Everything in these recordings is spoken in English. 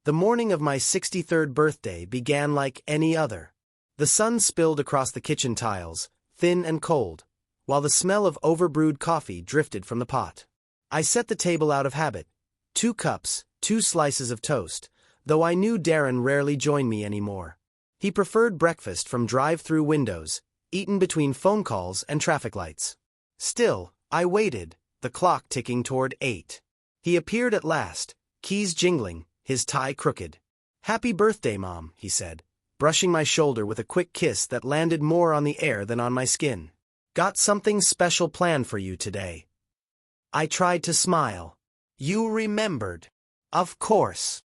The morning of my 63rd birthday began like any other. The sun spilled across the kitchen tiles, thin and cold, while the smell of overbrewed coffee drifted from the pot. I set the table out of habit. 2 cups, 2 slices of toast, though I knew Darren rarely joined me anymore. He preferred breakfast from drive-through windows, eaten between phone calls and traffic lights. Still, I waited, the clock ticking toward 8. He appeared at last, keys jingling, his tie crooked. "Happy birthday, Mom," he said, brushing my shoulder with a quick kiss that landed more on the air than on my skin. "Got something special planned for you today." I tried to smile. "You remembered." "Of course."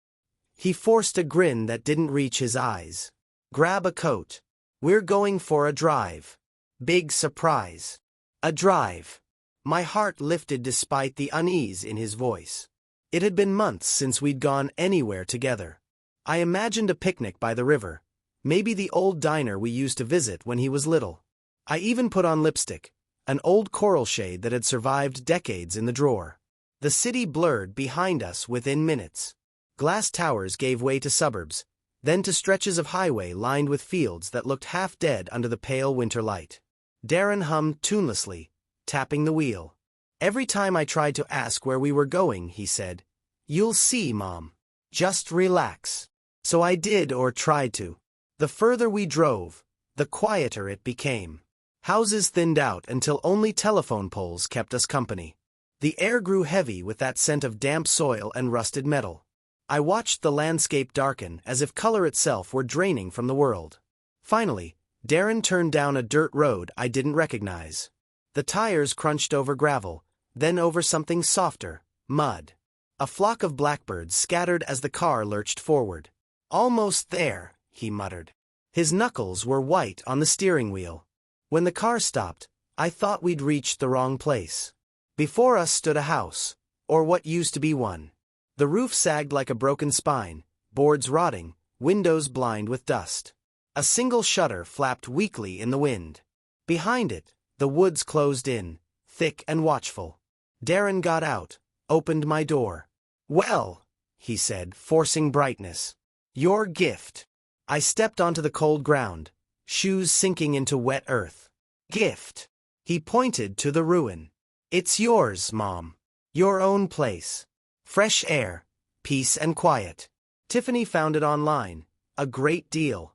He forced a grin that didn't reach his eyes. "Grab a coat. We're going for a drive." "Big surprise." "A drive." My heart lifted despite the unease in his voice. It had been months since we'd gone anywhere together. I imagined a picnic by the river, maybe the old diner we used to visit when he was little. I even put on lipstick, an old coral shade that had survived decades in the drawer. The city blurred behind us within minutes. Glass towers gave way to suburbs, then to stretches of highway lined with fields that looked half dead under the pale winter light. Darren hummed tunelessly, tapping the wheel. Every time I tried to ask where we were going, he said, "You'll see, Mom. Just relax." So I did, or tried to. The further we drove, the quieter it became. Houses thinned out until only telephone poles kept us company. The air grew heavy with that scent of damp soil and rusted metal. I watched the landscape darken as if color itself were draining from the world. Finally, Darren turned down a dirt road I didn't recognize. The tires crunched over gravel, then over something softer, mud. A flock of blackbirds scattered as the car lurched forward. "Almost there," he muttered. His knuckles were white on the steering wheel. When the car stopped, I thought we'd reached the wrong place. Before us stood a house, or what used to be one. The roof sagged like a broken spine, boards rotting, windows blind with dust. A single shutter flapped weakly in the wind. Behind it, the woods closed in, thick and watchful. Darren got out, opened my door. "Well," he said, forcing brightness. "Your gift." I stepped onto the cold ground, shoes sinking into wet earth. "Gift." He pointed to the ruin. "It's yours, Mom. Your own place. Fresh air, peace and quiet. Tiffany found it online. A great deal."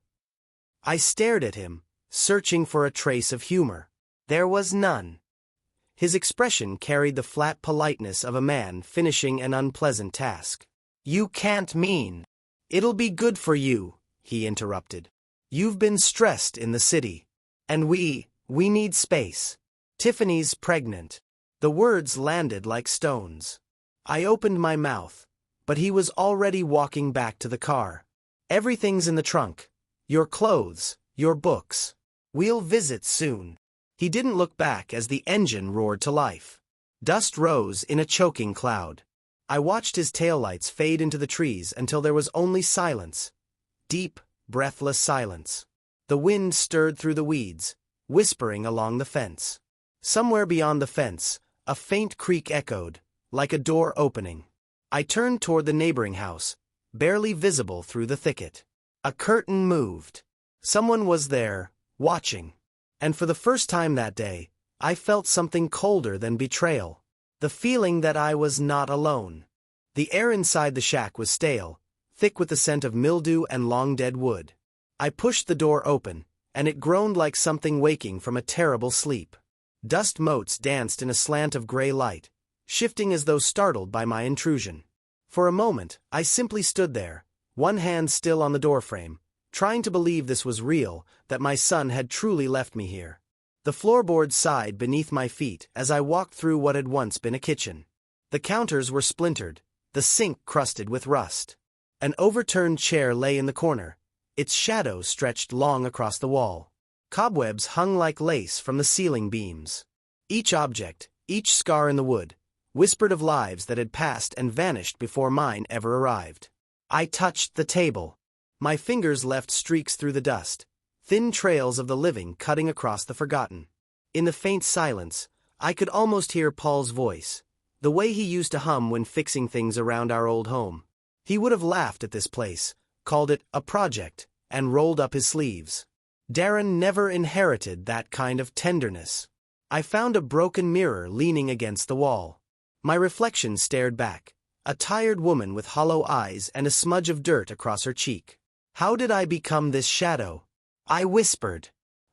I stared at him, searching for a trace of humor. There was none. His expression carried the flat politeness of a man finishing an unpleasant task. "You can't mean." "It'll be good for you," he interrupted. "You've been stressed in the city. And we need space. Tiffany's pregnant." The words landed like stones. I opened my mouth, but he was already walking back to the car. "Everything's in the trunk. Your clothes, your books. We'll visit soon." He didn't look back as the engine roared to life. Dust rose in a choking cloud. I watched his taillights fade into the trees until there was only silence. Deep, breathless silence. The wind stirred through the weeds, whispering along the fence. Somewhere beyond the fence, a faint creak echoed, like a door opening. I turned toward the neighboring house, barely visible through the thicket. A curtain moved. Someone was there, watching. And for the first time that day, I felt something colder than betrayal. The feeling that I was not alone. The air inside the shack was stale, thick with the scent of mildew and long-dead wood. I pushed the door open, and it groaned like something waking from a terrible sleep. Dust motes danced in a slant of gray light, shifting as though startled by my intrusion. For a moment, I simply stood there, one hand still on the doorframe, trying to believe this was real, that my son had truly left me here. The floorboards sighed beneath my feet as I walked through what had once been a kitchen. The counters were splintered, the sink crusted with rust. An overturned chair lay in the corner, its shadow stretched long across the wall. Cobwebs hung like lace from the ceiling beams. Each object, each scar in the wood, whispered of lives that had passed and vanished before mine ever arrived. I touched the table. My fingers left streaks through the dust, thin trails of the living cutting across the forgotten. In the faint silence, I could almost hear Paul's voice, the way he used to hum when fixing things around our old home. He would have laughed at this place, called it a project, and rolled up his sleeves. Darren never inherited that kind of tenderness. I found a broken mirror leaning against the wall. My reflection stared back, a tired woman with hollow eyes and a smudge of dirt across her cheek. How did I become this shadow? I whispered.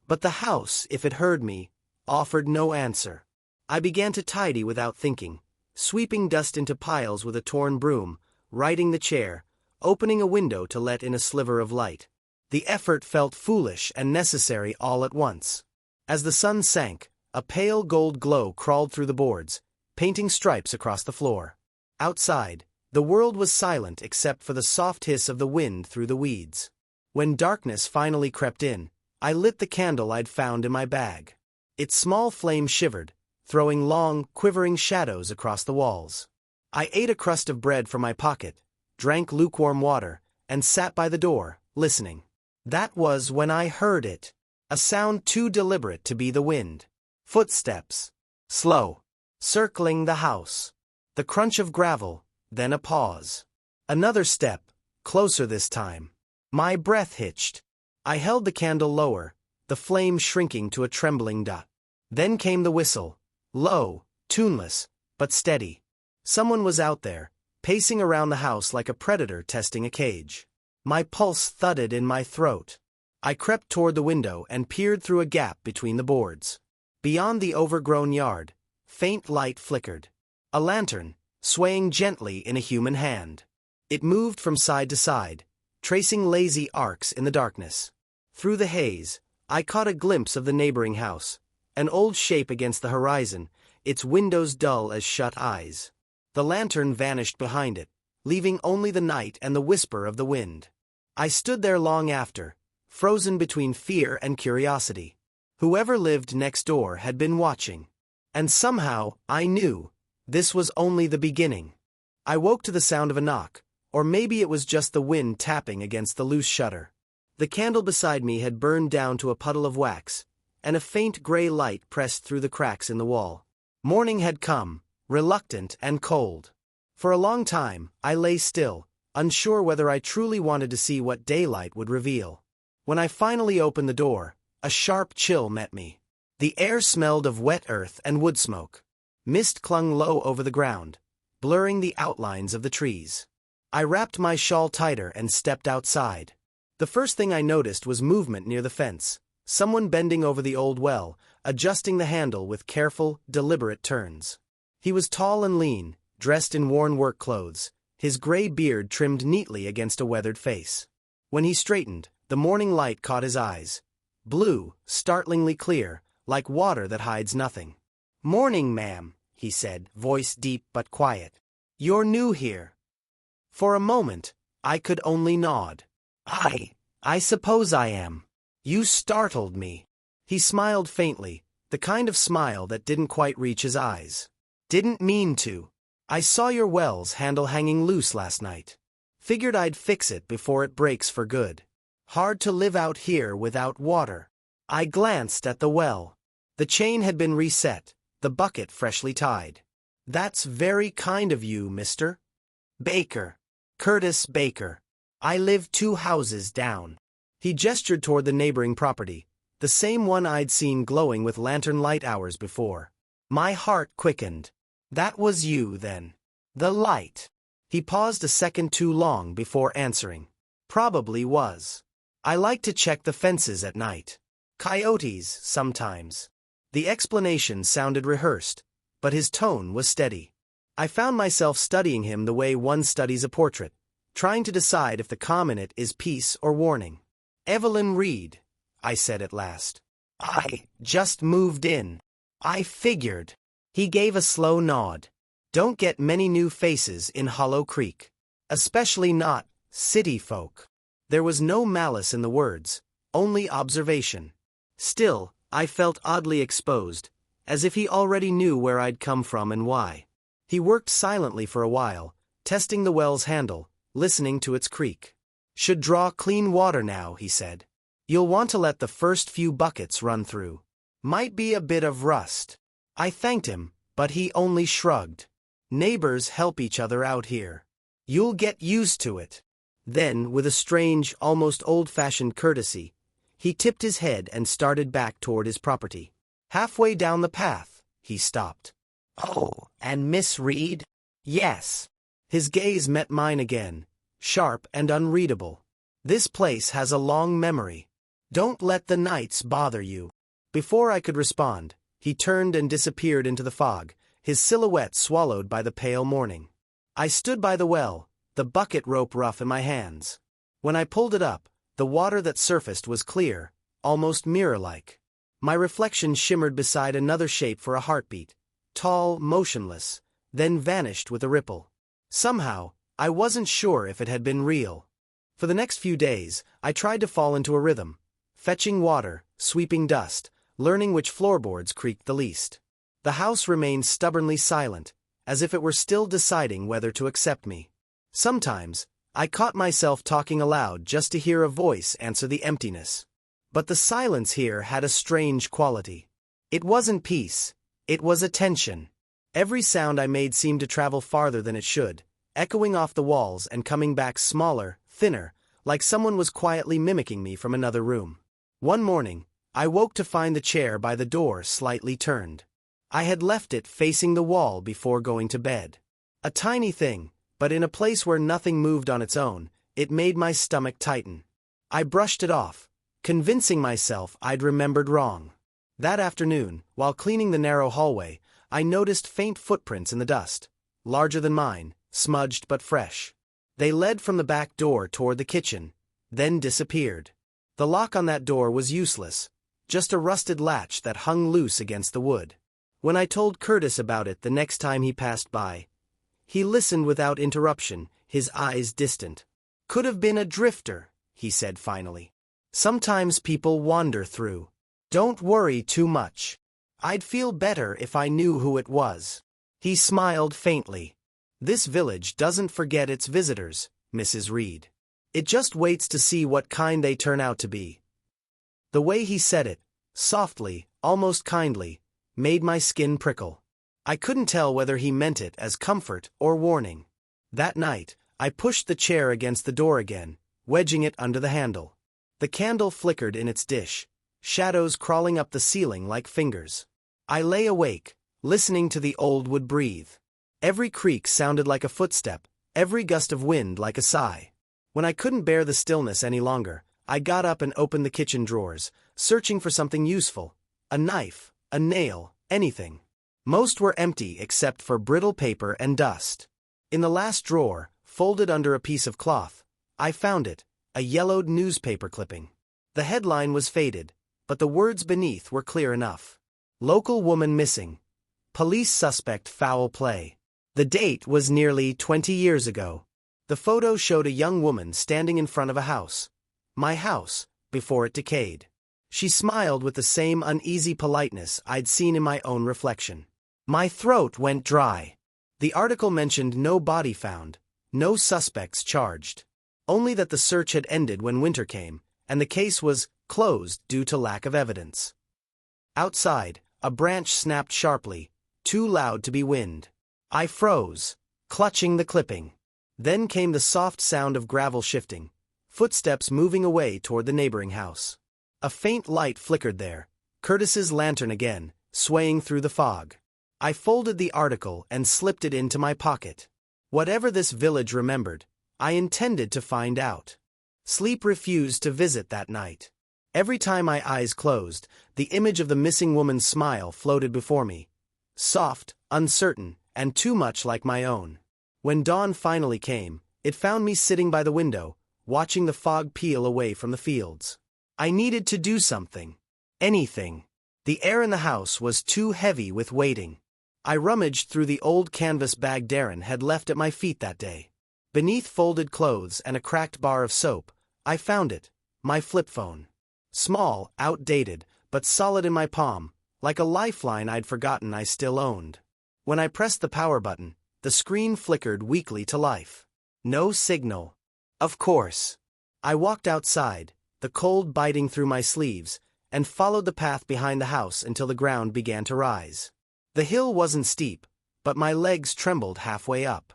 But the house, if it heard me, offered no answer. I began to tidy without thinking, sweeping dust into piles with a torn broom, righting the chair, opening a window to let in a sliver of light. The effort felt foolish and necessary all at once. As the sun sank, a pale gold glow crawled through the boards, painting stripes across the floor. Outside, the world was silent except for the soft hiss of the wind through the weeds. When darkness finally crept in, I lit the candle I'd found in my bag. Its small flame shivered, throwing long, quivering shadows across the walls. I ate a crust of bread from my pocket, drank lukewarm water, and sat by the door, listening. That was when I heard it. A sound too deliberate to be the wind. Footsteps. Slow. Circling the house. The crunch of gravel, then a pause. Another step, closer this time. My breath hitched. I held the candle lower, the flame shrinking to a trembling dot. Then came the whistle. Low, tuneless, but steady. Someone was out there, pacing around the house like a predator testing a cage. My pulse thudded in my throat. I crept toward the window and peered through a gap between the boards. Beyond the overgrown yard, faint light flickered. A lantern, swaying gently in a human hand. It moved from side to side, tracing lazy arcs in the darkness. Through the haze, I caught a glimpse of the neighboring house, an old shape against the horizon, its windows dull as shut eyes. The lantern vanished behind it, leaving only the night and the whisper of the wind. I stood there long after, frozen between fear and curiosity. Whoever lived next door had been watching. And somehow, I knew, this was only the beginning. I woke to the sound of a knock, or maybe it was just the wind tapping against the loose shutter. The candle beside me had burned down to a puddle of wax, and a faint gray light pressed through the cracks in the wall. Morning had come, reluctant and cold. For a long time, I lay still, unsure whether I truly wanted to see what daylight would reveal. When I finally opened the door, a sharp chill met me. The air smelled of wet earth and wood smoke. Mist clung low over the ground, blurring the outlines of the trees. I wrapped my shawl tighter and stepped outside. The first thing I noticed was movement near the fence, someone bending over the old well, adjusting the handle with careful, deliberate turns. He was tall and lean, dressed in worn work clothes, his gray beard trimmed neatly against a weathered face. When he straightened, the morning light caught his eyes. Blue, startlingly clear, like water that hides nothing. "Morning, ma'am," he said, voice deep but quiet. "You're new here." For a moment, I could only nod. I suppose I am. You startled me." He smiled faintly, the kind of smile that didn't quite reach his eyes. "Didn't mean to. I saw your well's handle hanging loose last night. Figured I'd fix it before it breaks for good. Hard to live out here without water." I glanced at the well. The chain had been reset, the bucket freshly tied. "That's very kind of you, Mr. Baker. Curtis Baker. I live 2 houses down." He gestured toward the neighboring property, the same one I'd seen glowing with lantern light hours before. My heart quickened. "That was you, then. The light." He paused a second too long before answering. "Probably was. I like to check the fences at night. Coyotes, sometimes." The explanation sounded rehearsed, but his tone was steady. I found myself studying him the way one studies a portrait, trying to decide if the calm in it is peace or warning. "Evelyn Reed," I said at last. "I just moved in. I figured." He gave a slow nod. "Don't get many new faces in Hollow Creek. Especially not city folk." There was no malice in the words, only observation. Still, I felt oddly exposed, as if he already knew where I'd come from and why. He worked silently for a while, testing the well's handle, listening to its creak. "Should draw clean water now," he said. "You'll want to let the first few buckets run through. Might be a bit of rust." I thanked him, but he only shrugged. "Neighbors help each other out here." You'll get used to it. Then, with a strange, almost old-fashioned courtesy, he tipped his head and started back toward his property. Halfway down the path, he stopped. "Oh, and Miss Reed?" "Yes." His gaze met mine again, sharp and unreadable. "This place has a long memory. Don't let the nights bother you." Before I could respond, he turned and disappeared into the fog, his silhouette swallowed by the pale morning. I stood by the well, the bucket rope rough in my hands. When I pulled it up, the water that surfaced was clear, almost mirror-like. My reflection shimmered beside another shape for a heartbeat, tall, motionless, then vanished with a ripple. Somehow, I wasn't sure if it had been real. For the next few days, I tried to fall into a rhythm, fetching water, sweeping dust, learning which floorboards creaked the least. The house remained stubbornly silent, as if it were still deciding whether to accept me. Sometimes, I caught myself talking aloud just to hear a voice answer the emptiness. But the silence here had a strange quality. It wasn't peace, it was attention. Every sound I made seemed to travel farther than it should, echoing off the walls and coming back smaller, thinner, like someone was quietly mimicking me from another room. One morning, I woke to find the chair by the door slightly turned. I had left it facing the wall before going to bed. A tiny thing, but in a place where nothing moved on its own, it made my stomach tighten. I brushed it off, convincing myself I'd remembered wrong. That afternoon, while cleaning the narrow hallway, I noticed faint footprints in the dust, larger than mine, smudged but fresh. They led from the back door toward the kitchen, then disappeared. The lock on that door was useless, just a rusted latch that hung loose against the wood. When I told Curtis about it the next time he passed by, he listened without interruption, his eyes distant. "Could have been a drifter," he said finally. "Sometimes people wander through. Don't worry too much. I'd feel better if I knew who it was." He smiled faintly. "This village doesn't forget its visitors, Mrs. Reed. It just waits to see what kind they turn out to be." The way he said it, softly, almost kindly, made my skin prickle. I couldn't tell whether he meant it as comfort or warning. That night, I pushed the chair against the door again, wedging it under the handle. The candle flickered in its dish, shadows crawling up the ceiling like fingers. I lay awake, listening to the old wood breathe. Every creak sounded like a footstep, every gust of wind like a sigh. When I couldn't bear the stillness any longer, I got up and opened the kitchen drawers, searching for something useful. A knife, a nail, anything. Most were empty except for brittle paper and dust. In the last drawer, folded under a piece of cloth, I found it, a yellowed newspaper clipping. The headline was faded, but the words beneath were clear enough. "Local woman missing. Police suspect foul play." The date was nearly 20 years ago. The photo showed a young woman standing in front of a house. My house, before it decayed. She smiled with the same uneasy politeness I'd seen in my own reflection. My throat went dry. The article mentioned no body found, no suspects charged. Only that the search had ended when winter came, and the case was closed due to lack of evidence. Outside, a branch snapped sharply, too loud to be wind. I froze, clutching the clipping. Then came the soft sound of gravel shifting, footsteps moving away toward the neighboring house. A faint light flickered there, Curtis's lantern again, swaying through the fog. I folded the article and slipped it into my pocket. Whatever this village remembered, I intended to find out. Sleep refused to visit that night. Every time my eyes closed, the image of the missing woman's smile floated before me. Soft, uncertain, and too much like my own. When dawn finally came, it found me sitting by the window, watching the fog peel away from the fields. I needed to do something. Anything. The air in the house was too heavy with waiting. I rummaged through the old canvas bag Darren had left at my feet that day. Beneath folded clothes and a cracked bar of soap, I found it, my flip phone. Small, outdated, but solid in my palm, like a lifeline I'd forgotten I still owned. When I pressed the power button, the screen flickered weakly to life. No signal. Of course. I walked outside, the cold biting through my sleeves, and followed the path behind the house until the ground began to rise. The hill wasn't steep, but my legs trembled halfway up.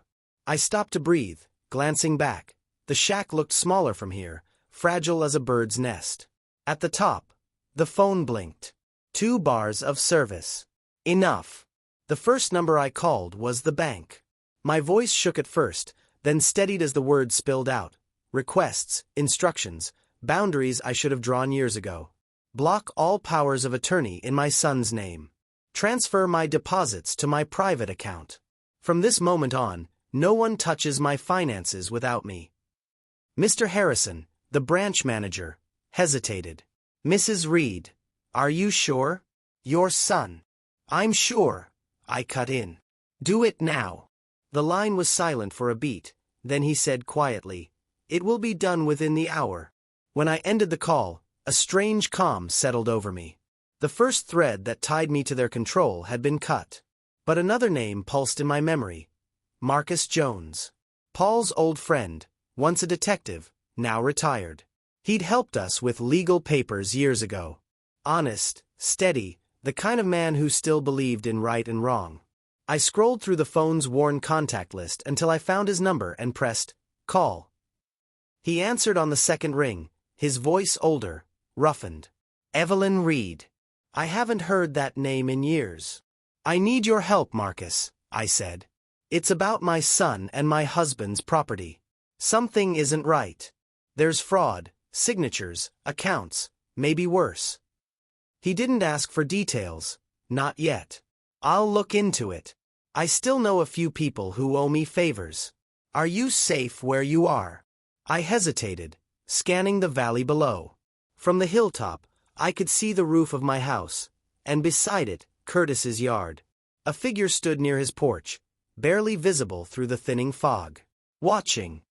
I stopped to breathe, glancing back. The shack looked smaller from here, fragile as a bird's nest. At the top, the phone blinked. 2 bars of service. Enough. The first number I called was the bank. My voice shook at first, then steadied as the words spilled out. Requests, instructions, boundaries I should have drawn years ago. Block all powers of attorney in my son's name. Transfer my deposits to my private account. From this moment on, no one touches my finances without me. Mr. Harrison, the branch manager, hesitated. Mrs. Reed, are you sure? Your son. I'm sure, I cut in. Do it now. The line was silent for a beat, then he said quietly, it will be done within the hour. When I ended the call, a strange calm settled over me. The first thread that tied me to their control had been cut. But another name pulsed in my memory. Marcus Jones. Paul's old friend, once a detective, now retired. He'd helped us with legal papers years ago. Honest, steady, the kind of man who still believed in right and wrong. I scrolled through the phone's worn contact list until I found his number and pressed call. He answered on the second ring, his voice older, roughened. Evelyn Reed. I haven't heard that name in years. I need your help, Marcus, I said. It's about my son and my husband's property. Something isn't right. There's fraud, signatures, accounts, maybe worse. He didn't ask for details, not yet. I'll look into it. I still know a few people who owe me favors. Are you safe where you are? I hesitated, scanning the valley below. From the hilltop, I could see the roof of my house, and beside it, Curtis's yard. A figure stood near his porch, barely visible through the thinning fog. Watching.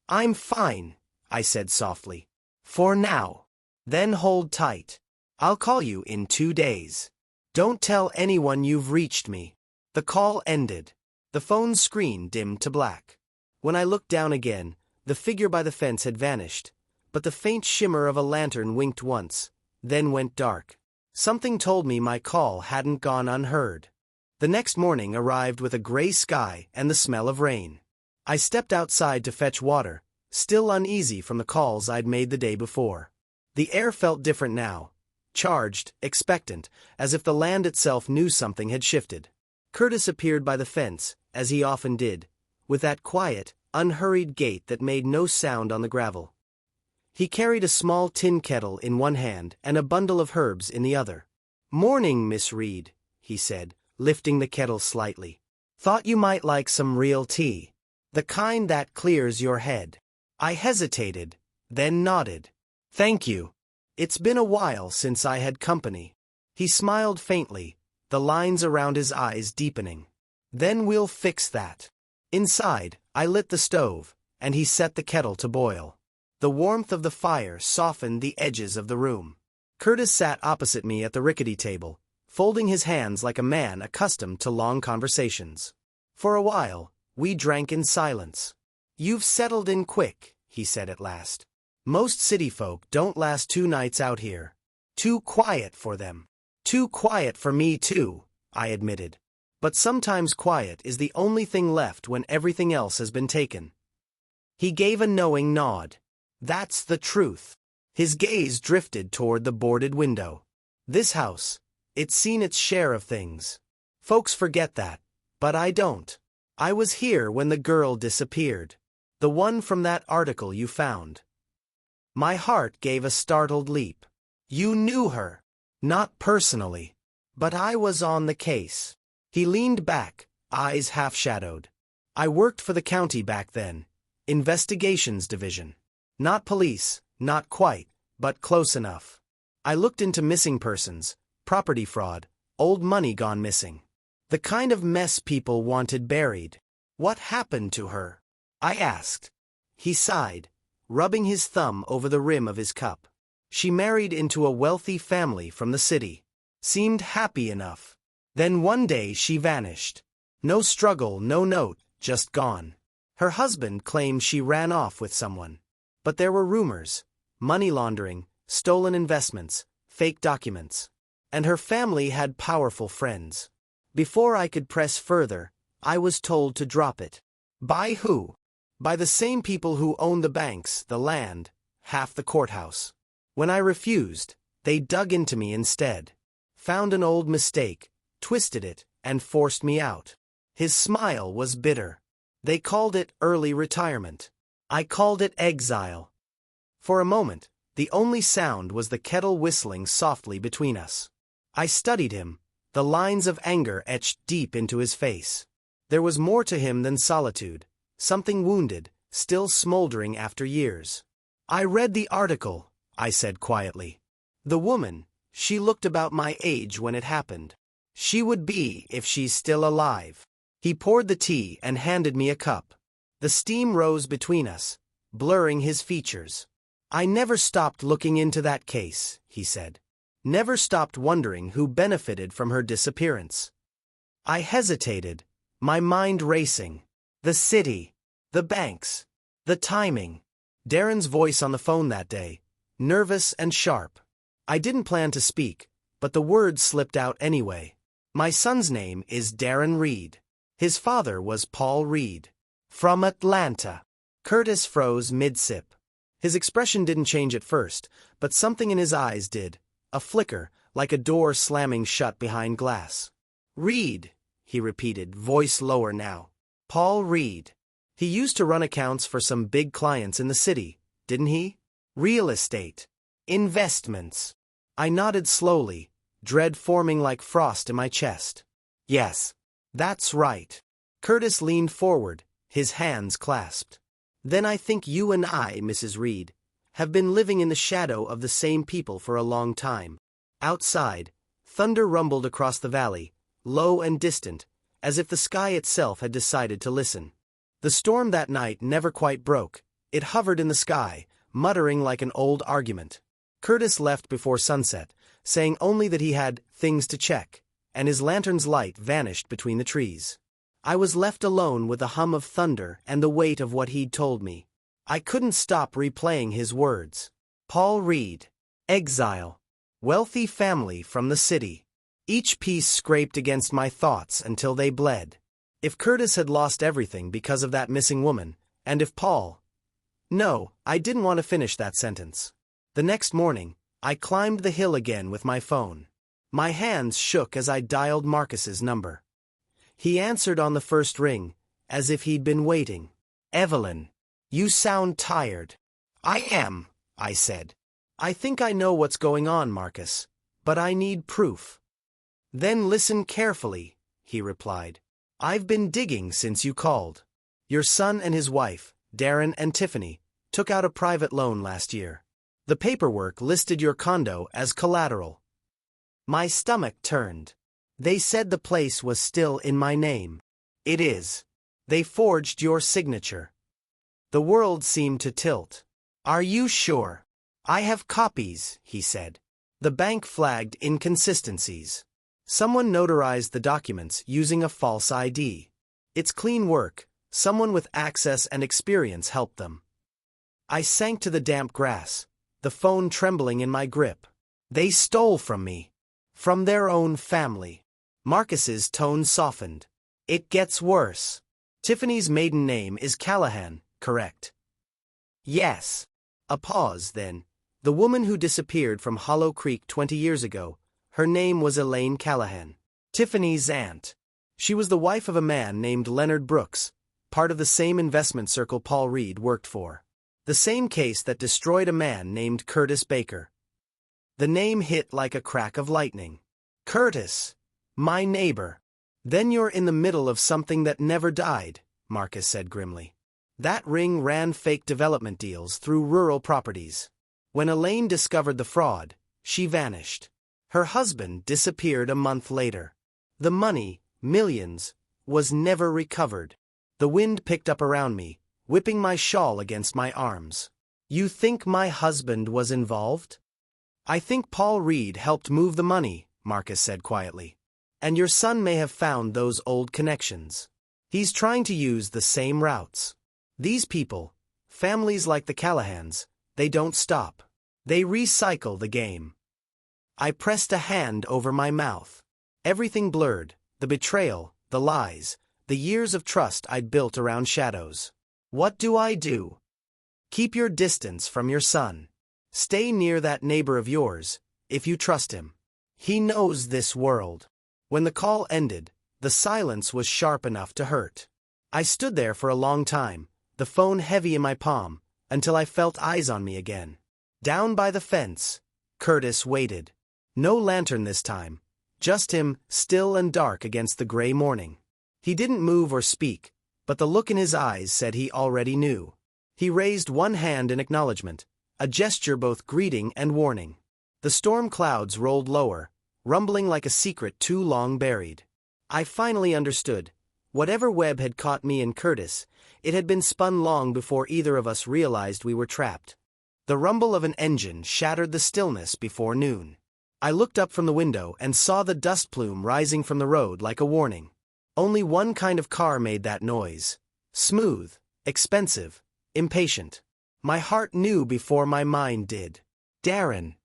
I'm fine, I said softly. For now. Then hold tight. I'll call you in 2 days. Don't tell anyone you've reached me. The call ended. The phone's screen dimmed to black. When I looked down again, the figure by the fence had vanished, but the faint shimmer of a lantern winked once, then went dark. Something told me my call hadn't gone unheard. The next morning arrived with a gray sky and the smell of rain. I stepped outside to fetch water, still uneasy from the calls I'd made the day before. The air felt different now, charged, expectant, as if the land itself knew something had shifted. Curtis appeared by the fence, as he often did, with that quiet, unhurried gait that made no sound on the gravel. He carried a small tin kettle in one hand and a bundle of herbs in the other. Morning, Miss Reed, he said, lifting the kettle slightly. Thought you might like some real tea. The kind that clears your head. I hesitated, then nodded. Thank you. It's been a while since I had company. He smiled faintly, the lines around his eyes deepening. Then we'll fix that. Inside, I lit the stove, and he set the kettle to boil. The warmth of the fire softened the edges of the room. Curtis sat opposite me at the rickety table, folding his hands like a man accustomed to long conversations. For a while, we drank in silence. You've settled in quick, he said at last. Most city folk don't last 2 nights out here. Too quiet for them. Too quiet for me too, I admitted. But sometimes quiet is the only thing left when everything else has been taken. He gave a knowing nod. That's the truth. His gaze drifted toward the boarded window. This house, it's seen its share of things. Folks forget that, but I don't. I was here when the girl disappeared. The one from that article you found. My heart gave a startled leap. You knew her. Not personally. But I was on the case. He leaned back, eyes half-shadowed. I worked for the county back then. Investigations division. Not police, not quite, but close enough. I looked into missing persons, property fraud, old money gone missing. The kind of mess people wanted buried. What happened to her? I asked. He sighed, rubbing his thumb over the rim of his cup. She married into a wealthy family from the city. Seemed happy enough. Then one day she vanished. No struggle, no note, just gone. Her husband claimed she ran off with someone. But there were rumors. Money laundering, stolen investments, fake documents. And her family had powerful friends. Before I could press further, I was told to drop it. By who? By the same people who owned the banks, the land, half the courthouse. When I refused, they dug into me instead. Found an old mistake, twisted it, and forced me out. His smile was bitter. They called it early retirement. I called it exile. For a moment, the only sound was the kettle whistling softly between us. I studied him, the lines of anger etched deep into his face. There was more to him than solitude, something wounded, still smoldering after years. I read the article, I said quietly. The woman, she looked about my age when it happened. She would be if she's still alive. He poured the tea and handed me a cup. The steam rose between us, blurring his features. I never stopped looking into that case, he said. Never stopped wondering who benefited from her disappearance. I hesitated, my mind racing. The city, the banks, the timing. Darren's voice on the phone that day, nervous and sharp. I didn't plan to speak, but the words slipped out anyway. My son's name is Darren Reed. His father was Paul Reed. From Atlanta. Curtis froze mid-sip. His expression didn't change at first, but something in his eyes did. A flicker, like a door slamming shut behind glass. Reed, he repeated, voice lower now. Paul Reed. He used to run accounts for some big clients in the city, didn't he? Real estate. Investments. I nodded slowly, dread forming like frost in my chest. Yes, that's right. Curtis leaned forward, his hands clasped. Then I think you and I, Mrs. Reed, have been living in the shadow of the same people for a long time. Outside, thunder rumbled across the valley, low and distant, as if the sky itself had decided to listen. The storm that night never quite broke. It hovered in the sky, muttering like an old argument. Curtis left before sunset, saying only that he had things to check, and his lantern's light vanished between the trees. I was left alone with the hum of thunder and the weight of what he'd told me. I couldn't stop replaying his words. Paul Reed. Exile. Wealthy family from the city. Each piece scraped against my thoughts until they bled. If Curtis had lost everything because of that missing woman, and if Paul... No, I didn't want to finish that sentence. The next morning, I climbed the hill again with my phone. My hands shook as I dialed Marcus's number. He answered on the first ring, as if he'd been waiting. Evelyn, you sound tired. I am, I said. I think I know what's going on, Marcus, but I need proof. Then listen carefully, he replied. I've been digging since you called. Your son and his wife, Darren and Tiffany, took out a private loan last year. The paperwork listed your condo as collateral. My stomach turned. They said the place was still in my name. It is. They forged your signature. The world seemed to tilt. Are you sure? I have copies, he said. The bank flagged inconsistencies. Someone notarized the documents using a false ID. It's clean work. Someone with access and experience helped them. I sank to the damp grass, the phone trembling in my grip. They stole from me. From their own family. Marcus's tone softened. It gets worse. Tiffany's maiden name is Callahan, correct? Yes. A pause, then. The woman who disappeared from Hollow Creek 20 years ago, her name was Elaine Callahan. Tiffany's aunt. She was the wife of a man named Leonard Brooks, part of the same investment circle Paul Reed worked for. The same case that destroyed a man named Curtis Baker. The name hit like a crack of lightning. Curtis. My neighbor. Then you're in the middle of something that never died, Marcus said grimly. That ring ran fake development deals through rural properties. When Elaine discovered the fraud, she vanished. Her husband disappeared a month later. The money, millions, was never recovered. The wind picked up around me, whipping my shawl against my arms. You think my husband was involved? I think Paul Reed helped move the money, Marcus said quietly. And your son may have found those old connections. He's trying to use the same routes. These people, families like the Callahans, they don't stop. They recycle the game. I pressed a hand over my mouth. Everything blurred, the betrayal, the lies, the years of trust I'd built around shadows. What do I do? Keep your distance from your son. Stay near that neighbor of yours, if you trust him. He knows this world. When the call ended, the silence was sharp enough to hurt. I stood there for a long time, the phone heavy in my palm, until I felt eyes on me again. Down by the fence, Curtis waited. No lantern this time, just him, still and dark against the gray morning. He didn't move or speak, but the look in his eyes said he already knew. He raised one hand in acknowledgement, a gesture both greeting and warning. The storm clouds rolled lower, rumbling like a secret too long buried. I finally understood. Whatever web had caught me and Curtis, it had been spun long before either of us realized we were trapped. The rumble of an engine shattered the stillness before noon. I looked up from the window and saw the dust plume rising from the road like a warning. Only one kind of car made that noise. Smooth, expensive, impatient. My heart knew before my mind did. Darren.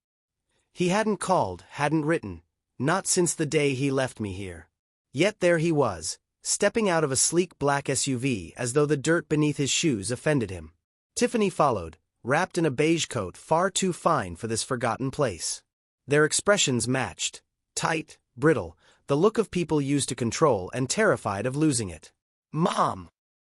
He hadn't called, hadn't written, not since the day he left me here. Yet there he was, stepping out of a sleek black SUV as though the dirt beneath his shoes offended him. Tiffany followed, wrapped in a beige coat far too fine for this forgotten place. Their expressions matched, tight, brittle, the look of people used to control and terrified of losing it. Mom!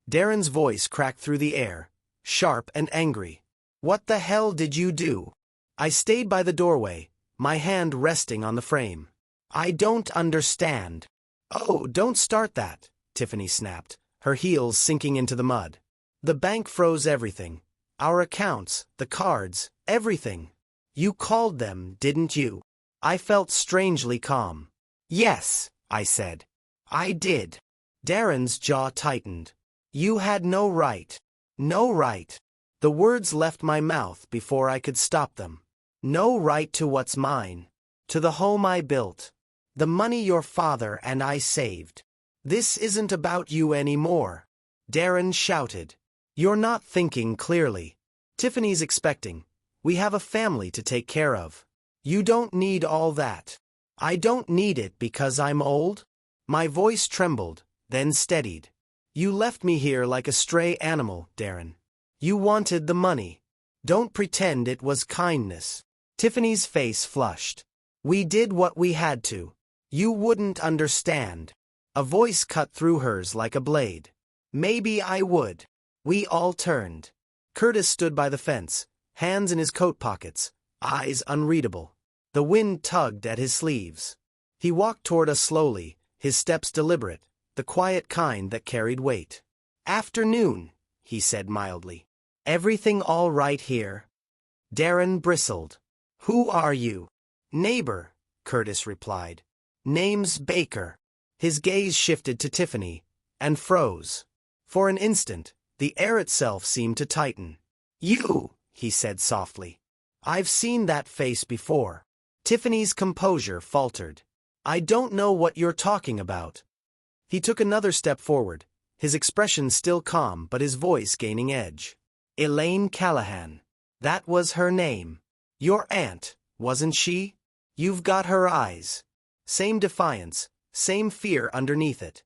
Darren's voice cracked through the air, sharp and angry. What the hell did you do? I stayed by the doorway, my hand resting on the frame. I don't understand. Oh, don't start that, Tiffany snapped, her heels sinking into the mud. The bank froze everything. Our accounts, the cards, everything. You called them, didn't you? I felt strangely calm. Yes, I said. I did. Darren's jaw tightened. You had no right. No right. The words left my mouth before I could stop them. No right to what's mine. To the home I built. The money your father and I saved. This isn't about you anymore. Darren shouted. You're not thinking clearly. Tiffany's expecting. We have a family to take care of. You don't need all that. I don't need it because I'm old? My voice trembled, then steadied. You left me here like a stray animal, Darren. You wanted the money. Don't pretend it was kindness. Tiffany's face flushed. We did what we had to. You wouldn't understand. A voice cut through hers like a blade. Maybe I would. We all turned. Curtis stood by the fence, hands in his coat pockets, eyes unreadable. The wind tugged at his sleeves. He walked toward us slowly, his steps deliberate, the quiet kind that carried weight. Afternoon, he said mildly. Everything all right here? Darren bristled. Who are you? Neighbor, Curtis replied. Name's Baker. His gaze shifted to Tiffany, and froze. For an instant, the air itself seemed to tighten. You, he said softly. I've seen that face before. Tiffany's composure faltered. I don't know what you're talking about. He took another step forward, his expression still calm but his voice gaining edge. Elaine Callahan. That was her name. Your aunt, wasn't she? You've got her eyes. Same defiance, same fear underneath it.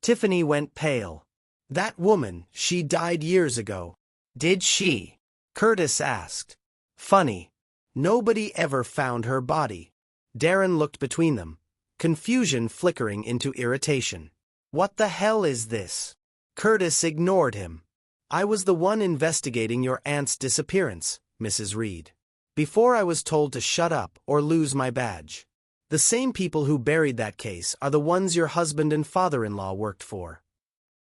Tiffany went pale. That woman, she died years ago. Did she? Curtis asked. Funny. Nobody ever found her body. Darren looked between them, confusion flickering into irritation. What the hell is this? Curtis ignored him. I was the one investigating your aunt's disappearance, Mrs. Reed. Before I was told to shut up or lose my badge. The same people who buried that case are the ones your husband and father-in-law worked for.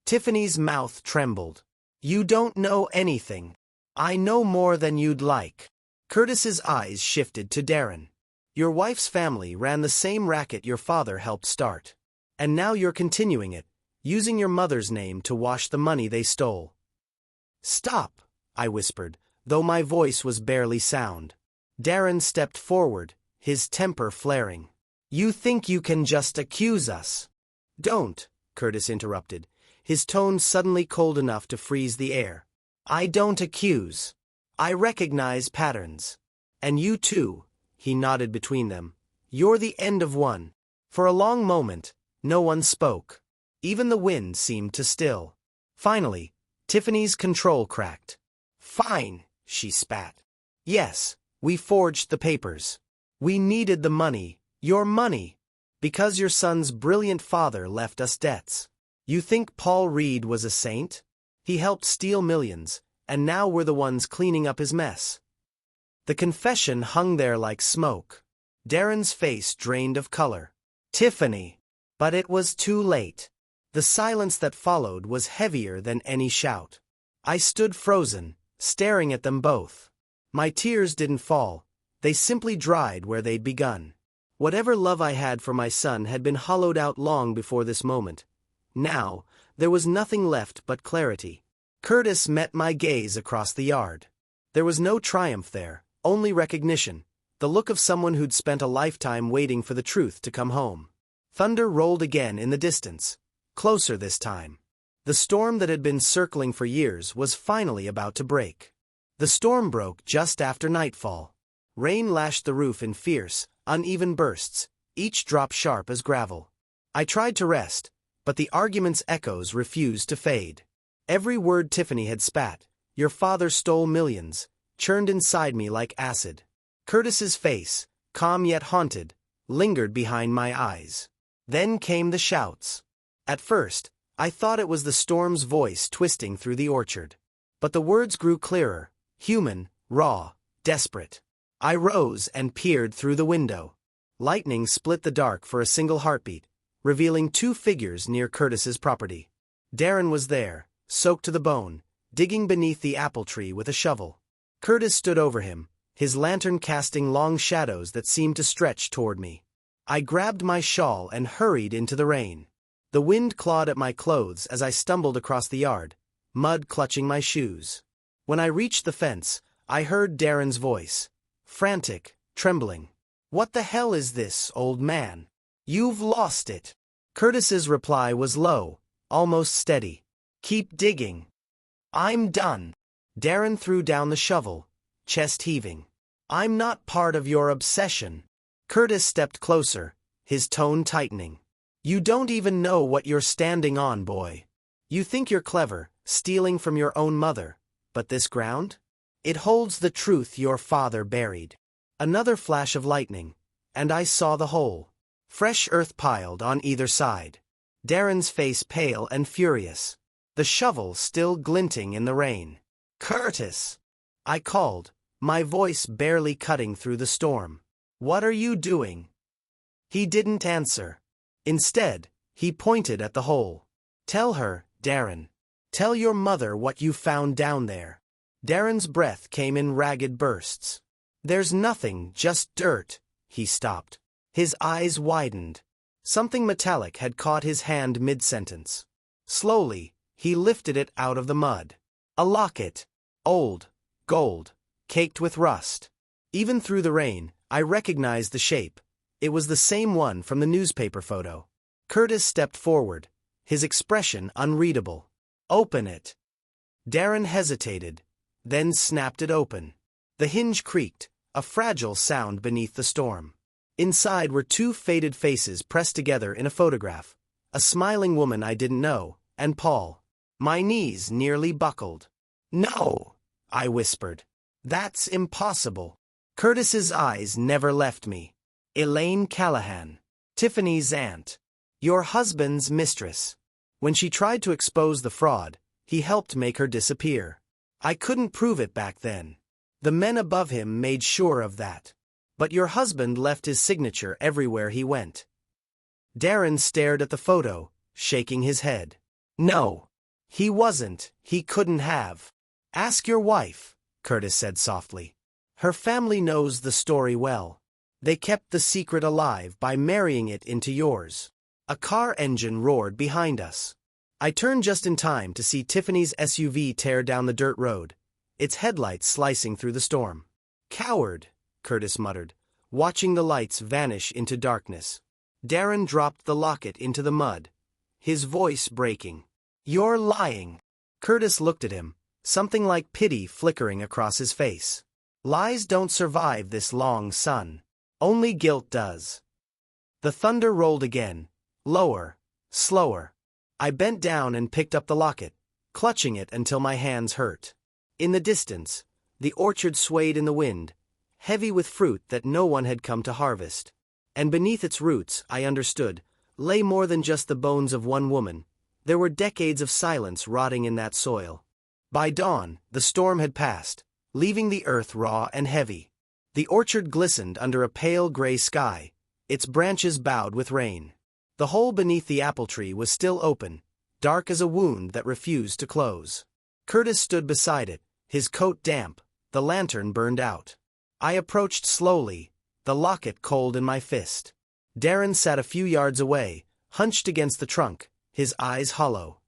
Tiffany's mouth trembled. You don't know anything. I know more than you'd like. Curtis's eyes shifted to Darren. Your wife's family ran the same racket your father helped start. And now you're continuing it, using your mother's name to wash the money they stole. Stop, I whispered, though my voice was barely sound. Darren stepped forward, his temper flaring. You think you can just accuse us? Don't, Curtis interrupted, his tone suddenly cold enough to freeze the air. I don't accuse. I recognize patterns. And you too, he nodded between them. You're the end of one. For a long moment, no one spoke. Even the wind seemed to still. Finally, Tiffany's control cracked. Fine, she spat. Yes, we forged the papers. We needed the money, your money. Because your son's brilliant father left us debts. You think Paul Reed was a saint? He helped steal millions, and now we're the ones cleaning up his mess. The confession hung there like smoke. Darren's face drained of color. Tiffany. But it was too late. The silence that followed was heavier than any shout. I stood frozen, staring at them both. My tears didn't fall, they simply dried where they'd begun. Whatever love I had for my son had been hollowed out long before this moment. Now, there was nothing left but clarity. Curtis met my gaze across the yard. There was no triumph there, only recognition, the look of someone who'd spent a lifetime waiting for the truth to come home. Thunder rolled again in the distance, closer this time. The storm that had been circling for years was finally about to break. The storm broke just after nightfall. Rain lashed the roof in fierce, uneven bursts, each drop sharp as gravel. I tried to rest, but the argument's echoes refused to fade. Every word Tiffany had spat, "Your father stole millions," churned inside me like acid. Curtis's face, calm yet haunted, lingered behind my eyes. Then came the shouts. At first, I thought it was the storm's voice twisting through the orchard. But the words grew clearer, human, raw, desperate. I rose and peered through the window. Lightning split the dark for a single heartbeat, revealing two figures near Curtis's property. Darren was there, soaked to the bone, digging beneath the apple tree with a shovel. Curtis stood over him, his lantern casting long shadows that seemed to stretch toward me. I grabbed my shawl and hurried into the rain. The wind clawed at my clothes as I stumbled across the yard, mud clutching my shoes. When I reached the fence, I heard Darren's voice, frantic, trembling. "What the hell is this, old man? You've lost it." Curtis's reply was low, almost steady. "Keep digging." "I'm done." Darren threw down the shovel, chest heaving. "I'm not part of your obsession." Curtis stepped closer, his tone tightening. "You don't even know what you're standing on, boy. You think you're clever, stealing from your own mother, but this ground? It holds the truth your father buried." Another flash of lightning, and I saw the hole. Fresh earth piled on either side. Darren's face pale and furious. The shovel still glinting in the rain. "Curtis!" I called, my voice barely cutting through the storm. "What are you doing?" He didn't answer. Instead, he pointed at the hole. "Tell her, Darren. Tell your mother what you found down there." Darren's breath came in ragged bursts. "There's nothing, just dirt." He stopped. His eyes widened. Something metallic had caught his hand mid-sentence. Slowly, he lifted it out of the mud. A locket. Old. Gold. Caked with rust. Even through the rain, I recognized the shape. It was the same one from the newspaper photo. Curtis stepped forward, his expression unreadable. "Open it." Darren hesitated, then snapped it open. The hinge creaked, a fragile sound beneath the storm. Inside were two faded faces pressed together in a photograph. A smiling woman I didn't know, and Paul. My knees nearly buckled. "No," I whispered. "That's impossible." Curtis's eyes never left me. "Elaine Callahan. Tiffany's aunt. Your husband's mistress. When she tried to expose the fraud, he helped make her disappear. I couldn't prove it back then. The men above him made sure of that. But your husband left his signature everywhere he went." Darren stared at the photo, shaking his head. "No. He wasn't. He couldn't have." "Ask your wife," Curtis said softly. "Her family knows the story well. They kept the secret alive by marrying it into yours." A car engine roared behind us. I turned just in time to see Tiffany's SUV tear down the dirt road, its headlights slicing through the storm. "Coward," Curtis muttered, watching the lights vanish into darkness. Darren dropped the locket into the mud, his voice breaking. "You're lying." Curtis looked at him, something like pity flickering across his face. "Lies don't survive this long sun. Only guilt does." The thunder rolled again, lower, slower. I bent down and picked up the locket, clutching it until my hands hurt. In the distance, the orchard swayed in the wind, heavy with fruit that no one had come to harvest. And beneath its roots, I understood, lay more than just the bones of one woman. There were decades of silence rotting in that soil. By dawn, the storm had passed, leaving the earth raw and heavy. The orchard glistened under a pale gray sky, its branches bowed with rain. The hole beneath the apple tree was still open, dark as a wound that refused to close. Curtis stood beside it, his coat damp, the lantern burned out. I approached slowly, the locket cold in my fist. Darren sat a few yards away, hunched against the trunk, his eyes hollow.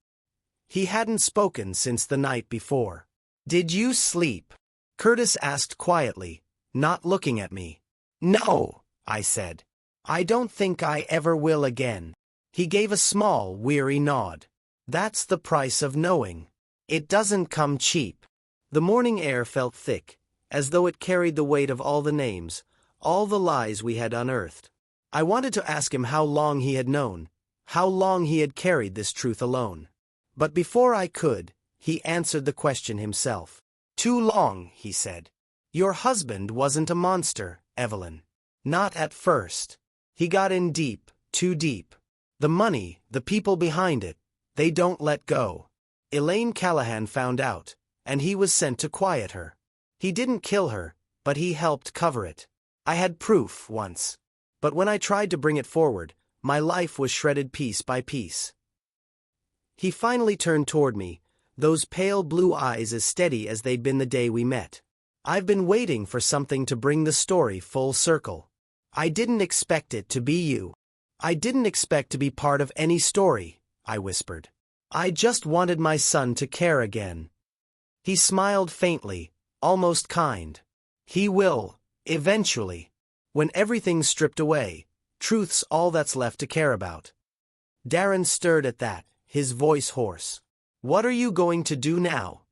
He hadn't spoken since the night before. "Did you sleep?" Curtis asked quietly, not looking at me. "No," I said. "I don't think I ever will again." He gave a small, weary nod. "That's the price of knowing. It doesn't come cheap." The morning air felt thick, as though it carried the weight of all the names, all the lies we had unearthed. I wanted to ask him how long he had known, how long he had carried this truth alone. But before I could, he answered the question himself. "Too long," he said. "Your husband wasn't a monster, Evelyn. Not at first. He got in deep, too deep. The money, the people behind it, they don't let go. Elaine Callahan found out, and he was sent to quiet her. He didn't kill her, but he helped cover it. I had proof once. But when I tried to bring it forward, my life was shredded piece by piece." He finally turned toward me, those pale blue eyes as steady as they'd been the day we met. "I've been waiting for something to bring the story full circle. I didn't expect it to be you. I didn't expect to be part of any story," I whispered. "I just wanted my son to care again." He smiled faintly, almost kind. "He will, eventually. When everything's stripped away, truth's all that's left to care about." Darren stirred at that, his voice hoarse. "What are you going to do now?"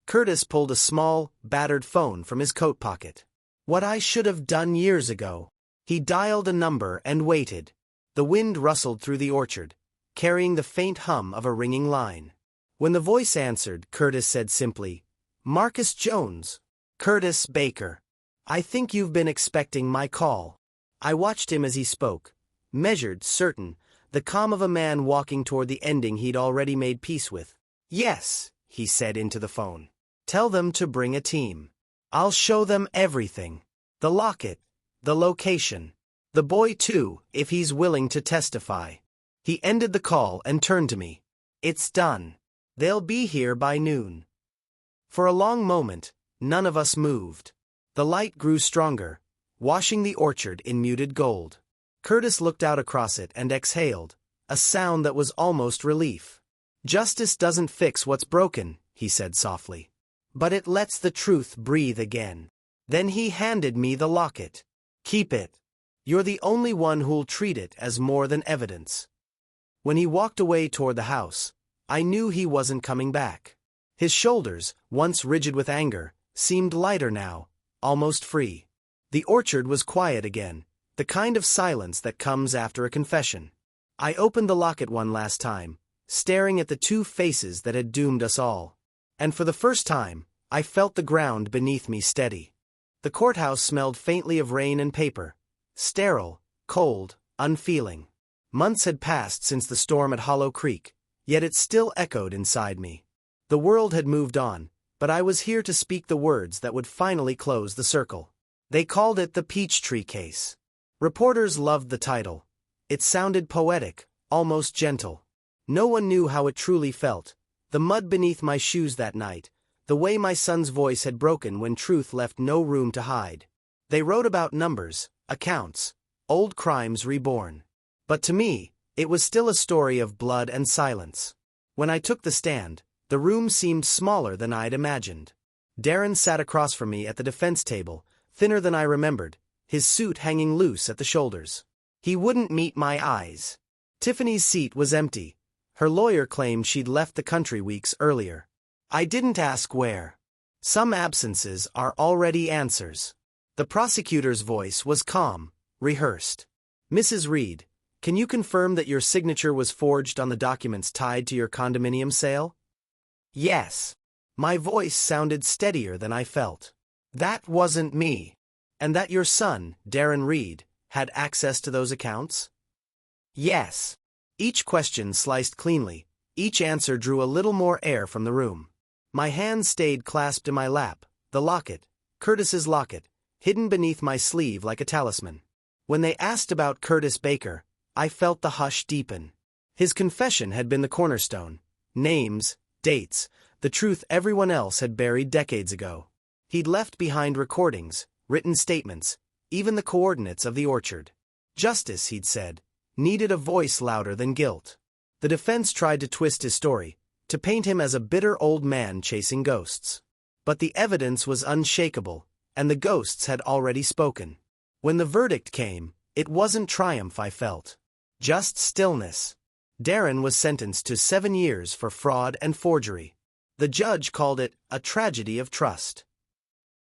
Curtis pulled a small, battered phone from his coat pocket. "What I should have done years ago." He dialed a number and waited. The wind rustled through the orchard, carrying the faint hum of a ringing line. When the voice answered, Curtis said simply, "Marcus Jones." "Curtis Baker. I think you've been expecting my call." I watched him as he spoke, measured, certain, the calm of a man walking toward the ending he'd already made peace with. "Yes," he said into the phone. "Tell them to bring a team. I'll show them everything. The locket, the location. The boy too, if he's willing to testify." He ended the call and turned to me. "It's done. They'll be here by noon." For a long moment, none of us moved. The light grew stronger, washing the orchard in muted gold. Curtis looked out across it and exhaled, a sound that was almost relief. "Justice doesn't fix what's broken," he said softly. "But it lets the truth breathe again." Then he handed me the locket. "Keep it. You're the only one who'll treat it as more than evidence." When he walked away toward the house, I knew he wasn't coming back. His shoulders, once rigid with anger, seemed lighter now, almost free. The orchard was quiet again, the kind of silence that comes after a confession. I opened the locket one last time, staring at the two faces that had doomed us all. And for the first time, I felt the ground beneath me steady. The courthouse smelled faintly of rain and paper, sterile, cold, unfeeling. Months had passed since the storm at Hollow Creek, yet it still echoed inside me. The world had moved on, but I was here to speak the words that would finally close the circle. They called it the Peachtree Case. Reporters loved the title. It sounded poetic, almost gentle. No one knew how it truly felt. The mud beneath my shoes that night, the way my son's voice had broken when truth left no room to hide. They wrote about numbers, accounts, old crimes reborn. But to me, it was still a story of blood and silence. When I took the stand, the room seemed smaller than I'd imagined. Darren sat across from me at the defense table, thinner than I remembered, his suit hanging loose at the shoulders. He wouldn't meet my eyes. Tiffany's seat was empty. Her lawyer claimed she'd left the country weeks earlier. I didn't ask where. Some absences are already answers. The prosecutor's voice was calm, rehearsed. "Mrs. Reed, can you confirm that your signature was forged on the documents tied to your condominium sale?" Yes. My voice sounded steadier than I felt. That wasn't me. And that your son, Darren Reed, had access to those accounts? Yes. Each question sliced cleanly, each answer drew a little more air from the room. My hand stayed clasped in my lap, the locket, Curtis's locket, hidden beneath my sleeve like a talisman. When they asked about Curtis Baker, I felt the hush deepen. His confession had been the cornerstone. Names, dates, the truth everyone else had buried decades ago. He'd left behind recordings, written statements, even the coordinates of the orchard. Justice, he'd said, needed a voice louder than guilt. The defense tried to twist his story, to paint him as a bitter old man chasing ghosts. But the evidence was unshakable, and the ghosts had already spoken. When the verdict came, it wasn't triumph I felt. Just stillness. Darren was sentenced to 7 years for fraud and forgery. The judge called it a tragedy of trust.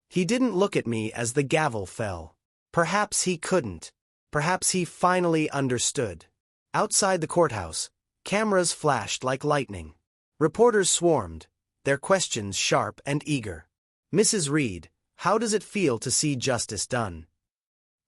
He didn't look at me as the gavel fell. Perhaps he couldn't. Perhaps he finally understood. Outside the courthouse, cameras flashed like lightning. Reporters swarmed, their questions sharp and eager. Mrs. Reed, how does it feel to see justice done?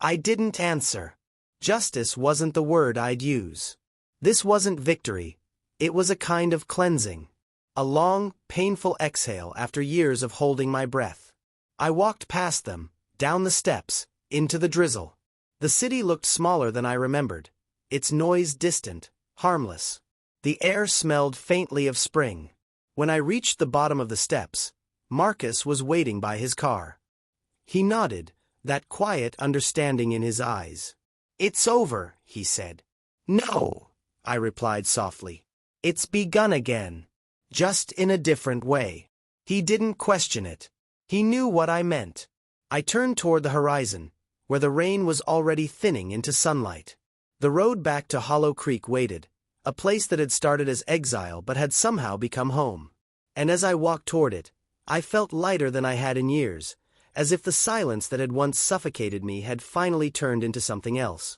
I didn't answer. Justice wasn't the word I'd use. This wasn't victory. It was a kind of cleansing. A long, painful exhale after years of holding my breath. I walked past them, down the steps, into the drizzle. The city looked smaller than I remembered, its noise distant, harmless. The air smelled faintly of spring. When I reached the bottom of the steps, Marcus was waiting by his car. He nodded, that quiet understanding in his eyes. It's over, he said. No, I replied softly. It's begun again. Just in a different way. He didn't question it. He knew what I meant. I turned toward the horizon, where the rain was already thinning into sunlight. The road back to Hollow Creek waited, a place that had started as exile but had somehow become home. And as I walked toward it, I felt lighter than I had in years, as if the silence that had once suffocated me had finally turned into something else.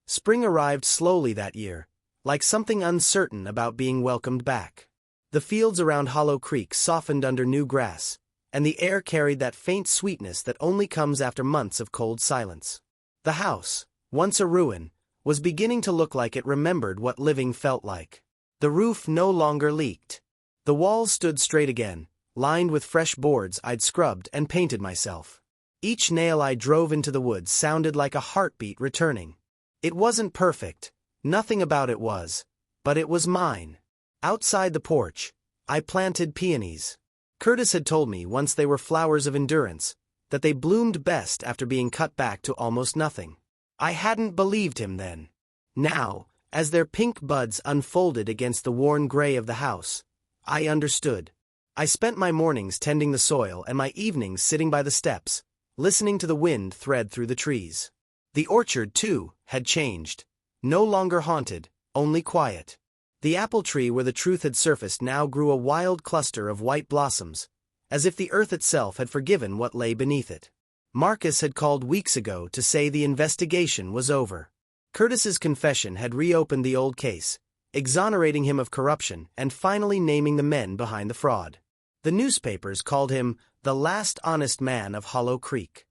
Spring arrived slowly that year, like something uncertain about being welcomed back. The fields around Hollow Creek softened under new grass, and the air carried that faint sweetness that only comes after months of cold silence. The house, once a ruin, was beginning to look like it remembered what living felt like. The roof no longer leaked. The walls stood straight again, lined with fresh boards I'd scrubbed and painted myself. Each nail I drove into the wood sounded like a heartbeat returning. It wasn't perfect, nothing about it was, but it was mine. Outside the porch, I planted peonies. Curtis had told me once they were flowers of endurance, that they bloomed best after being cut back to almost nothing. I hadn't believed him then. Now, as their pink buds unfolded against the worn gray of the house, I understood. I spent my mornings tending the soil and my evenings sitting by the steps, listening to the wind thread through the trees. The orchard, too, had changed. No longer haunted, only quiet. The apple tree where the truth had surfaced now grew a wild cluster of white blossoms, as if the earth itself had forgiven what lay beneath it. Marcus had called weeks ago to say the investigation was over. Curtis's confession had reopened the old case, exonerating him of corruption and finally naming the men behind the fraud. The newspapers called him the last honest man of Hollow Creek.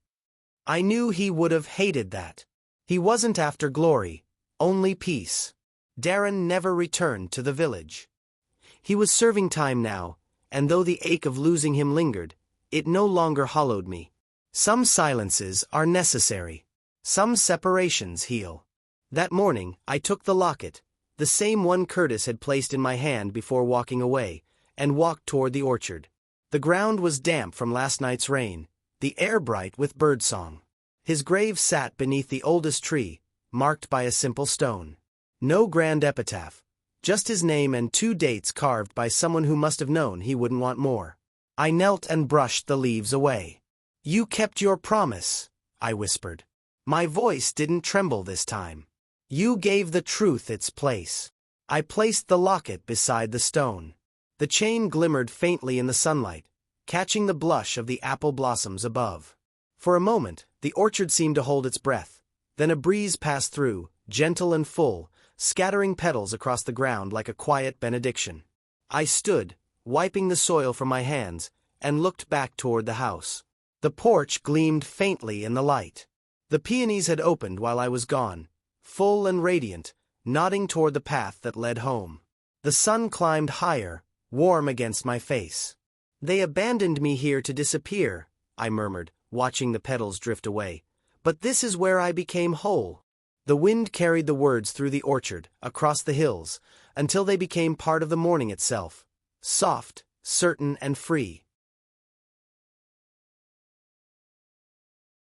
I knew he would have hated that. He wasn't after glory, only peace. Darren never returned to the village. He was serving time now, and though the ache of losing him lingered, it no longer hollowed me. Some silences are necessary. Some separations heal. That morning, I took the locket, the same one Curtis had placed in my hand before walking away, and walked toward the orchard. The ground was damp from last night's rain, the air bright with birdsong. His grave sat beneath the oldest tree, marked by a simple stone. No grand epitaph, just his name and 2 dates carved by someone who must have known he wouldn't want more. I knelt and brushed the leaves away. You kept your promise, I whispered. My voice didn't tremble this time. You gave the truth its place. I placed the locket beside the stone. The chain glimmered faintly in the sunlight, catching the blush of the apple blossoms above. For a moment, the orchard seemed to hold its breath. Then a breeze passed through, gentle and full, scattering petals across the ground like a quiet benediction. I stood, wiping the soil from my hands, and looked back toward the house. The porch gleamed faintly in the light. The peonies had opened while I was gone, full and radiant, nodding toward the path that led home. The sun climbed higher, warm against my face. "They abandoned me here to disappear," I murmured, watching the petals drift away. "But this is where I became whole." The wind carried the words through the orchard, across the hills, until they became part of the morning itself, soft, certain, and free.